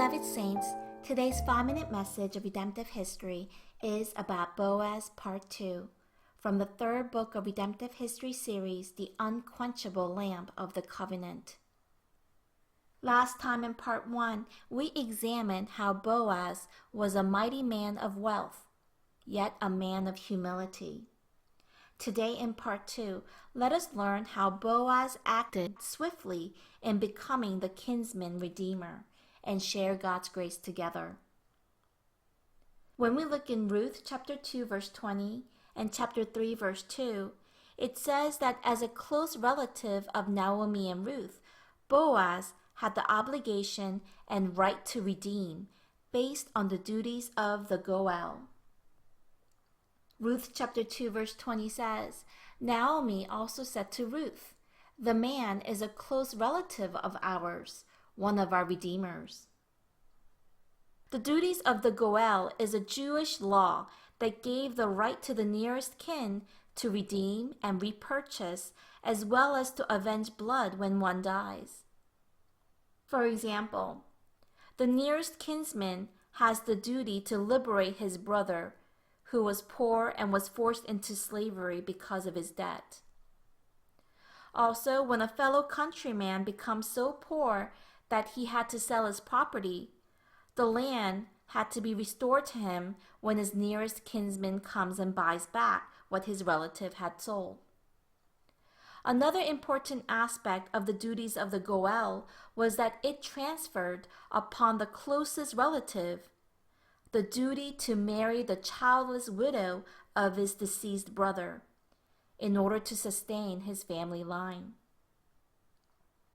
Beloved saints, today's 5-minute message of redemptive history is about Boaz Part 2 from the third book of Redemptive History series, The Unquenchable Lamp of the Covenant. Last time in Part 1, we examined how Boaz was a mighty man of wealth, yet a man of humility. Today in Part 2, let us learn how Boaz acted swiftly in becoming the kinsman redeemer and share God's grace together. When we look in Ruth chapter 2 verse 20 and chapter 3 verse 2, it says that as a close relative of Naomi and Ruth, Boaz had the obligation and right to redeem based on the duties of the Goel. Ruth chapter 2 verse 20 says, Naomi also said to Ruth, "The man is a close relative of ours, one of our redeemers." The duties of the Goel is a Jewish law that gave the right to the nearest kin to redeem and repurchase, as well as to avenge blood when one dies. For example, the nearest kinsman has the duty to liberate his brother, who was poor and was forced into slavery because of his debt. Also, when a fellow countryman becomes so poor that he had to sell his property, the land had to be restored to him when his nearest kinsman comes and buys back what his relative had sold. Another important aspect of the duties of the Goel was that it transferred upon the closest relative the duty to marry the childless widow of his deceased brother in order to sustain his family line.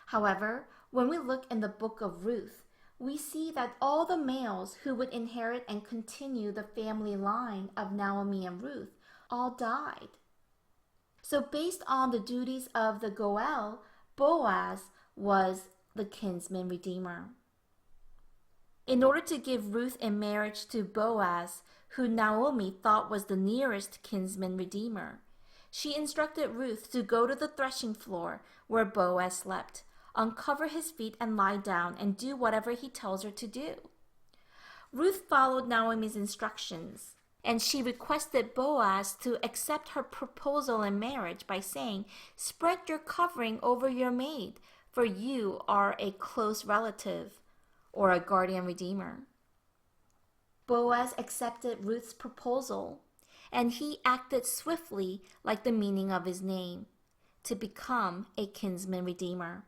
However, when we look in the book of Ruth, we see that all the males who would inherit and continue the family line of Naomi and Ruth all died. So based on the duties of the Goel, Boaz was the kinsman redeemer. In order to give Ruth in marriage to Boaz, who Naomi thought was the nearest kinsman redeemer, she instructed Ruth to go to the threshing floor where Boaz slept, uncover his feet and lie down and do whatever he tells her to do. Ruth followed Naomi's instructions, and she requested Boaz to accept her proposal in marriage by saying, "Spread your covering over your maid, for you are a close relative," or a guardian redeemer. Boaz accepted Ruth's proposal, and he acted swiftly like the meaning of his name, to become a kinsman redeemer.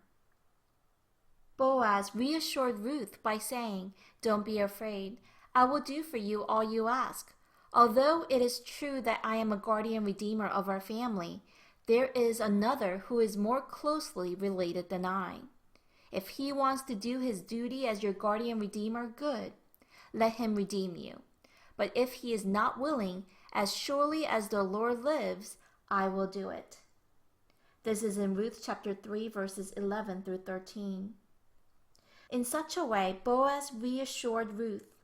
Boaz reassured Ruth by saying, "Don't be afraid. I will do for you all you ask. Although it is true that I am a guardian redeemer of our family, there is another who is more closely related than I. If he wants to do his duty as your guardian redeemer, good. Let him redeem you. But if he is not willing, as surely as the Lord lives, I will do it." This is in Ruth chapter 3, verses 11 through 13. In such a way, Boaz reassured Ruth.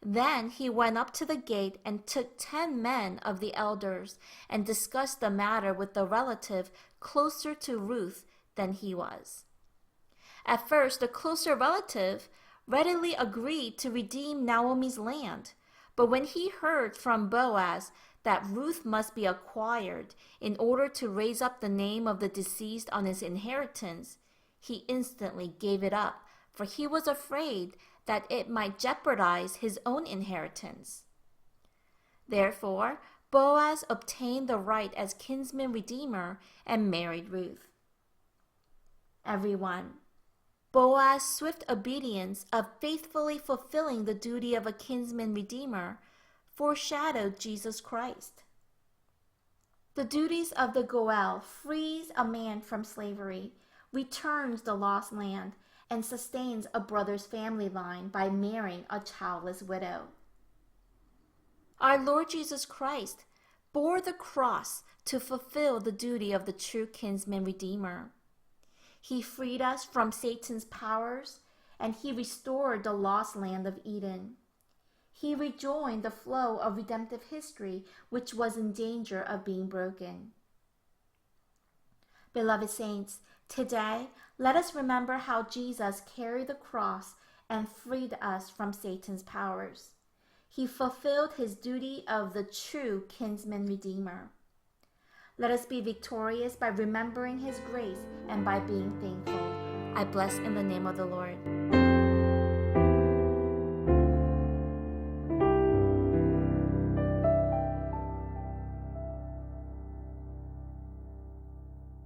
Then he went up to the gate and took 10 men of the elders and discussed the matter with the relative closer to Ruth than he was. At first, the closer relative readily agreed to redeem Naomi's land, but when he heard from Boaz that Ruth must be acquired in order to raise up the name of the deceased on his inheritance, he instantly gave it up, for he was afraid that it might jeopardize his own inheritance. Therefore, Boaz obtained the right as kinsman redeemer and married Ruth. Everyone, Boaz's swift obedience of faithfully fulfilling the duty of a kinsman redeemer foreshadowed Jesus Christ. The duties of the Goel frees a man from slavery, returns the lost land, and sustains a brother's family line by marrying a childless widow. Our Lord Jesus Christ bore the cross to fulfill the duty of the true kinsman redeemer. He freed us from Satan's powers, and he restored the lost land of Eden. He rejoined the flow of redemptive history, which was in danger of being broken. Beloved saints, today let us remember how Jesus carried the cross and freed us from Satan's powers. He fulfilled his duty of the true kinsman redeemer. Let us be victorious by remembering his grace and by being thankful. I bless in the name of the Lord.